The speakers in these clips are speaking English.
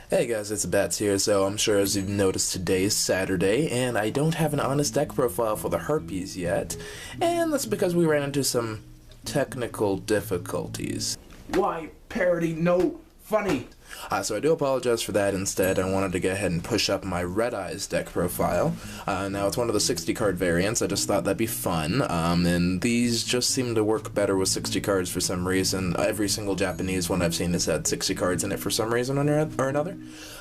Hey guys, it's Batsy here. So I'm sure as you've noticed, today is Saturday, and I don't have an honest deck profile for the Harpies yet, and that's because we ran into some technical difficulties. Why parody? No funny! So I do apologize for that. Instead, I wanted to go ahead and push up my Red Eyes deck profile. Now, it's one of the 60 card variants. I just thought that'd be fun, and these just seem to work better with 60 cards for some reason. Every single Japanese one I've seen has had 60 cards in it for some reason or another.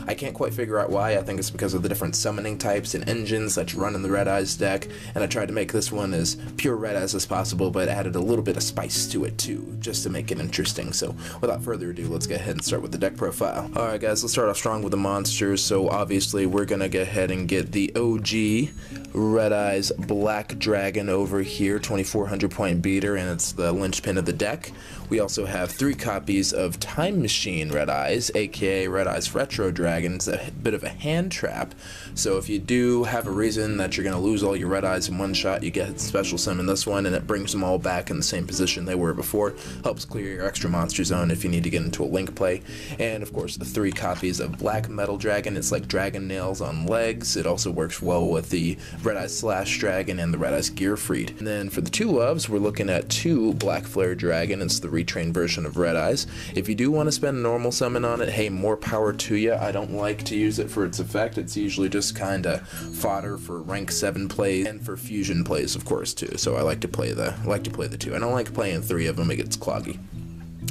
I can't quite figure out why. I think it's because of the different summoning types and engines that you run in the Red Eyes deck, and I tried to make this one as pure Red Eyes as possible, but added a little bit of spice to it too, just to make it interesting. So without further ado, let's go ahead and start with the deck profile. Alright guys, let's start off strong with the monsters. So obviously we're gonna go ahead and get the OG Red Eyes Black Dragon over here, 2400 point beater, and it's the linchpin of the deck. We also have 3 copies of Time Machine Red Eyes, aka Red Eyes Retro Dragon. It's a bit of a hand trap, so if you do have a reason that you're going to lose all your Red Eyes in one shot, you get special summon this one, and it brings them all back in the same position they were before. Helps clear your extra monster zone if you need to get into a link play. And of course the 3 copies of Black Metal Dragon. It's like dragon nails on legs. It also works well with the Red Eyes Slash Dragon and the Red Eyes Gearfried. And then for the 2 loves, we're looking at 2 Black Flare Dragon. It's the retrained version of Red Eyes. If you do want to spend a normal summon on it, hey, more power to you. I don't like to use it for its effect. It's usually just kind of fodder for rank 7 plays and for fusion plays, of course, too. So I like to play the 2. I don't like playing 3 of them. It gets cloggy.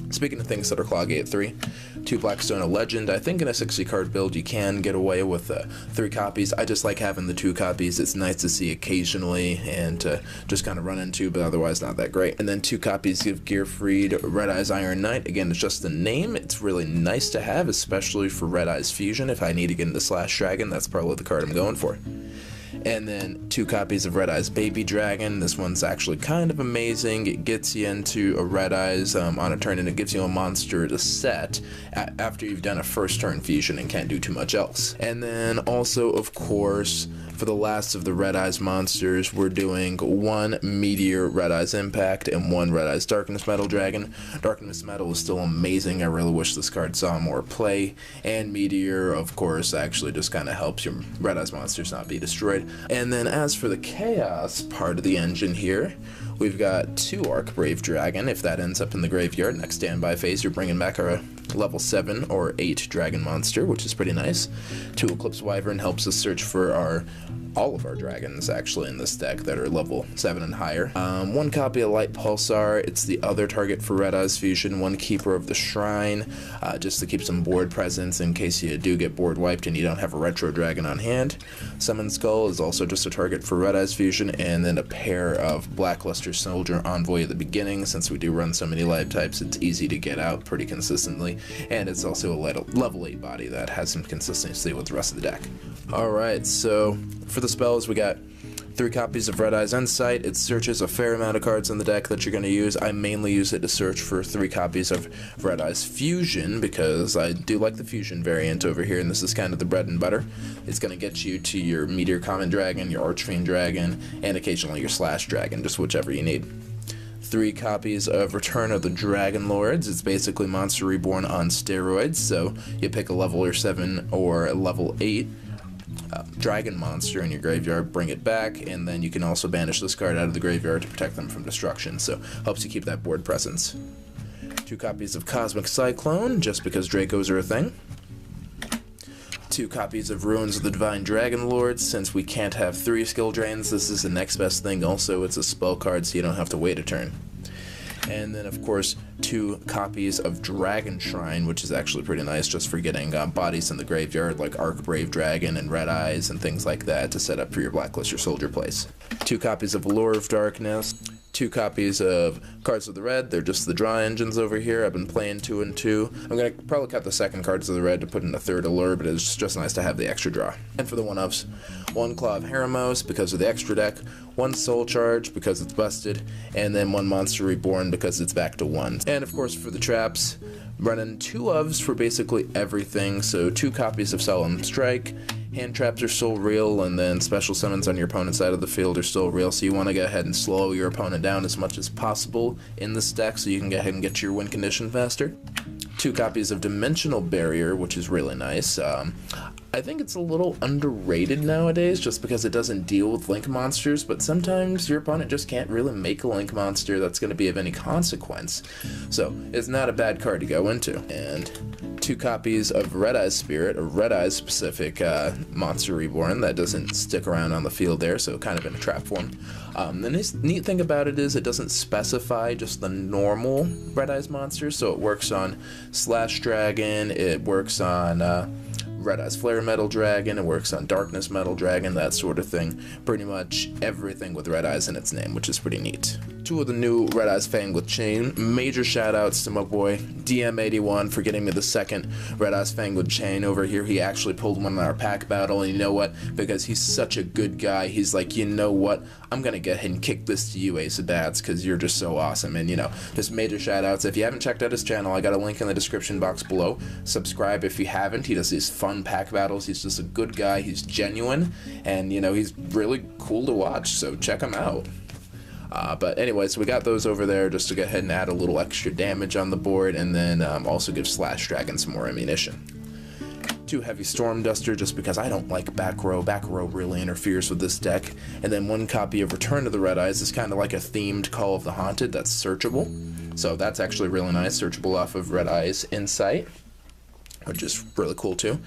Speaking of things that are cloggy at 3, 2 Blackstone, a Legend. I think in a 60 card build you can get away with 3 copies. I just like having the 2 copies. It's nice to see occasionally and to just kind of run into, but otherwise not that great. And then 2 copies of Gearfried Red Eyes Iron Knight. Again, it's just the name. It's really nice to have, especially for Red Eyes Fusion. If I need to get into Slash Dragon, that's probably the card I'm going for. And then 2 copies of Red Eyes Baby Dragon. This one's actually kind of amazing. It gets you into a Red Eyes on a turn, and it gives you a monster to set after you've done a first turn fusion and can't do too much else. And then also, of course, for the last of the Red Eyes monsters, we're doing 1 Meteor Red Eyes Impact and 1 Red Eyes Darkness Metal Dragon. Darkness Metal is still amazing. I really wish this card saw more play. And Meteor, of course, actually just kind of helps your Red Eyes monsters not be destroyed. And then as for the Chaos part of the engine here, we've got 2 Arc Brave Dragon. If that ends up in the graveyard, next standby phase, you're bringing back our level 7 or 8 dragon monster, which is pretty nice. 2 Eclipse Wyvern helps us search for all of our dragons actually in this deck that are level 7 and higher. 1 copy of Light Pulsar. It's the other target for Red Eyes Fusion. 1 Keeper of the Shrine, just to keep some board presence in case you do get board wiped and you don't have a retro dragon on hand. Summon Skull is also just a target for Red Eyes Fusion, and then a pair of Blackluster Soldier Envoy at the beginning. Since we do run so many live types, it's easy to get out pretty consistently, and it's also a level 8 body that has some consistency with the rest of the deck. Alright, so for the spells, we got 3 copies of Red Eyes Insight. It searches a fair amount of cards in the deck that you're going to use. I mainly use it to search for 3 copies of Red Eyes Fusion, because I do like the Fusion variant over here, and this is kind of the bread and butter. It's going to get you to your Meteor Common Dragon, your Archfiend Dragon, and occasionally your Slash Dragon, just whichever you need. 3 copies of Return of the Dragon Lords. It's basically Monster Reborn on steroids, so you pick a level 7 or a level 8 dragon monster in your graveyard, bring it back, and then you can also banish this card out of the graveyard to protect them from destruction, so helps you keep that board presence. 2 copies of Cosmic Cyclone, just because Dracos are a thing. 2 copies of Ruins of the Divine Dragon Lords. Since we can't have 3 skill drains, this is the next best thing. Also, it's a spell card, so you don't have to wait a turn. And then, of course, 2 copies of Dragon Shrine, which is actually pretty nice just for getting bodies in the graveyard, like Arc Brave Dragon and Red Eyes and things like that to set up for your Blacklist or Soldier plays. 2 copies of Lure of Darkness. 2 copies of Cards of the Red. They're just the draw engines over here. I've been playing 2 and 2. I'm going to probably cut the second Cards of the Red to put in a 3rd Allure, but it's just nice to have the extra draw. And for the 1-ofs, 1 Claw of Heremos because of the extra deck, 1 Soul Charge because it's busted, and then 1 Monster Reborn because it's back to 1. And of course for the traps, running 2 ofs for basically everything, so 2 copies of Solemn Strike, hand traps are still real, and then special summons on your opponent's side of the field are still real, so you want to go ahead and slow your opponent down as much as possible in this deck so you can go ahead and get to your win condition faster. 2 copies of Dimensional Barrier, which is really nice. I think it's a little underrated nowadays just because it doesn't deal with link monsters, but sometimes your opponent just can't really make a link monster that's going to be of any consequence. So it's not a bad card to go into. And 2 copies of Red Eye Spirit, a Red Eye specific monster reborn that doesn't stick around on the field there, so kind of in a trap form. The neat thing about it is it doesn't specify just the normal Red Eyes monsters, so it works on Slash Dragon, it works on Red Eyes Flare Metal Dragon, it works on Darkness Metal Dragon, that sort of thing. Pretty much everything with Red Eyes in its name, which is pretty neat. 2 of the new Red Eyes Fang with Chain. Major shoutouts to my boy DM81 for getting me the second Red Eyes Fang with Chain over here. He actually pulled one in our pack battle, and you know what? Because he's such a good guy, he's like, you know what? I'm gonna go ahead and kick this to you, Ace of Bats, because you're just so awesome. And you know, just major shoutouts. If you haven't checked out his channel, I got a link in the description box below. Subscribe if you haven't. He does these fun pack battles. He's just a good guy. He's genuine, and you know, he's really cool to watch. So check him out. But anyways, we got those over there just to go ahead and add a little extra damage on the board, and then also give Slash Dragon some more ammunition. 2 Heavy Storm Duster, just because I don't like back row. Back row really interferes with this deck. And then 1 copy of Return of the Red Eyes is kind of like a themed Call of the Haunted that's searchable. So that's actually really nice, searchable off of Red Eyes Insight, which is really cool too.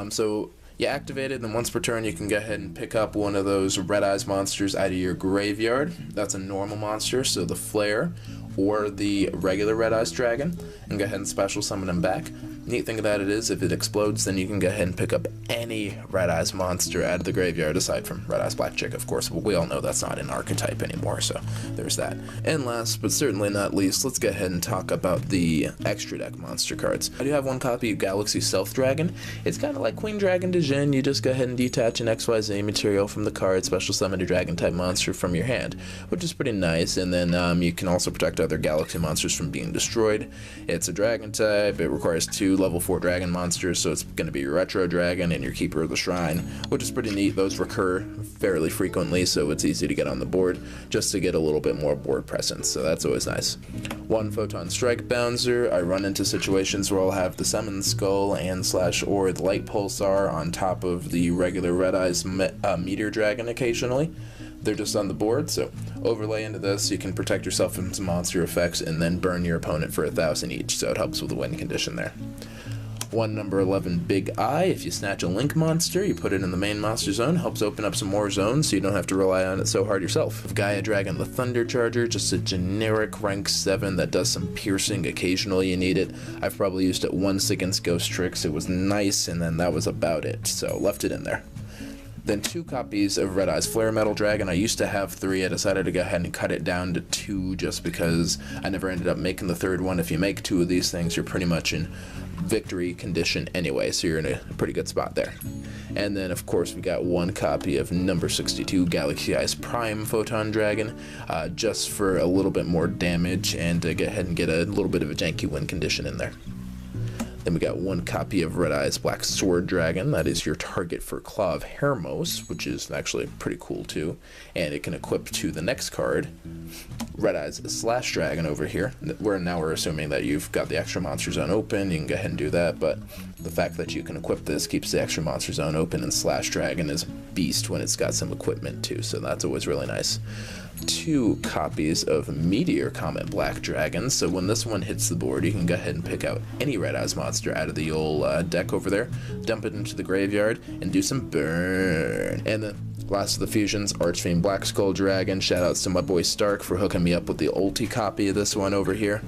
So you activate it, then once per turn you can go ahead and pick up one of those Red Eyes monsters out of your graveyard. That's a normal monster, so the Flare or the regular Red Eyes Dragon, and go ahead and special summon them back. Neat thing about it is, if it explodes, then you can go ahead and pick up any Red Eyes monster out of the graveyard, aside from Red Eyes Black Chick, of course, but we all know that's not an archetype anymore, so there's that. And last, but certainly not least, let's go ahead and talk about the extra deck monster cards. I do have 1 copy of Galaxy Stealth Dragon. It's kind of like Queen Dragon de Jin. You just go ahead and detach an XYZ material from the card, special summon a Dragon-type monster from your hand, which is pretty nice, and then you can also protect other Galaxy monsters from being destroyed. It's a Dragon-type, it requires 2 level 4 dragon monsters, so it's going to be your Retro Dragon and your Keeper of the Shrine, which is pretty neat. Those recur fairly frequently, so it's easy to get on the board just to get a little bit more board presence, so that's always nice. 1 Photon Strike Bouncer. I run into situations where I'll have the Summon Skull and / or the Light Pulsar on top of the regular Red Eyes Meteor Dragon occasionally. They're just on the board, so overlay into this, you can protect yourself from some monster effects and then burn your opponent for 1,000 each, so it helps with the win condition there. 1 number 11 Big Eye. If you snatch a Link monster, you put it in the main monster zone, helps open up some more zones so you don't have to rely on it so hard yourself. Gaia Dragon the Thunder Charger, just a generic rank 7 that does some piercing occasionally you need it. I've probably used it once against Ghost Tricks, it was nice, and then that was about it, so left it in there. Then 2 copies of Red Eyes Flare Metal Dragon. I used to have 3. I decided to go ahead and cut it down to 2 just because I never ended up making the 3rd one. If you make 2 of these things, you're pretty much in victory condition anyway, so you're in a pretty good spot there. And then, of course, we got 1 copy of number 62 Galaxy Eyes Prime Photon Dragon, just for a little bit more damage and to go ahead and get a little bit of a janky win condition in there. Then we got 1 copy of Red Eyes Black Sword Dragon. That is your target for Claw of Hermos, which is actually pretty cool too. And it can equip to the next card, Red Eyes Slash Dragon over here. Now we're assuming that you've got the extra monster zone open. You can go ahead and do that, but the fact that you can equip this keeps the extra monster zone open, and Slash Dragon is a beast when it's got some equipment too, so that's always really nice. 2 copies of Meteor Comet Black Dragon, so when this one hits the board, you can go ahead and pick out any Red Eyes monster out of the old deck over there, dump it into the graveyard, and do some burn. And then last of the fusions, Archfiend Black Skull Dragon. Shoutouts to my boy Stark for hooking me up with the ulti copy of this one over here.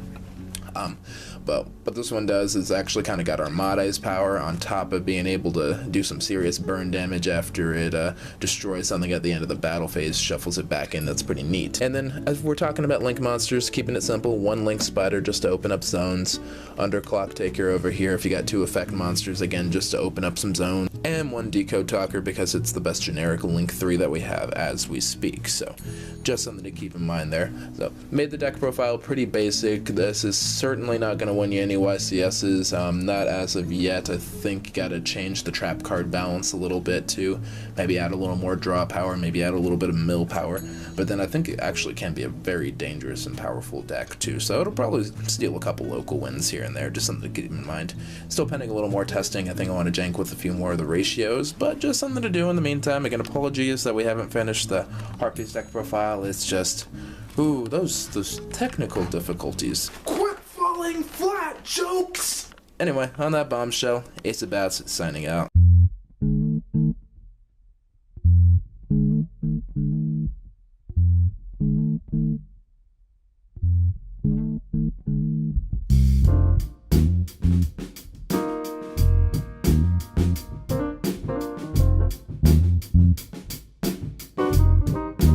But what this one does is actually kind of got Armada's power on top of being able to do some serious burn damage after it destroys something at the end of the battle phase, shuffles it back in. That's pretty neat. And then, as we're talking about Link monsters, keeping it simple, 1 Link Spider just to open up zones, Underclock Taker over here if you got 2 effect monsters, again just to open up some zones, and 1 Decode Talker because it's the best generic Link 3 that we have as we speak, so just something to keep in mind there. So, made the deck profile pretty basic. This is certainly not going to gonna win you any YCSs. Not as of yet. I think gotta change the trap card balance a little bit too. Maybe add a little more draw power, maybe add a little bit of mill power. But then I think it actually can be a very dangerous and powerful deck too. So it'll probably steal a couple local wins here and there, just something to keep in mind. Still pending a little more testing. I think I want to jank with a few more of the ratios, but just something to do in the meantime. Again, apologies that we haven't finished the Harpies deck profile. It's just, ooh, those technical difficulties. Quit falling flat, jokes! Anyway, on that bombshell, Ace of Bats signing out.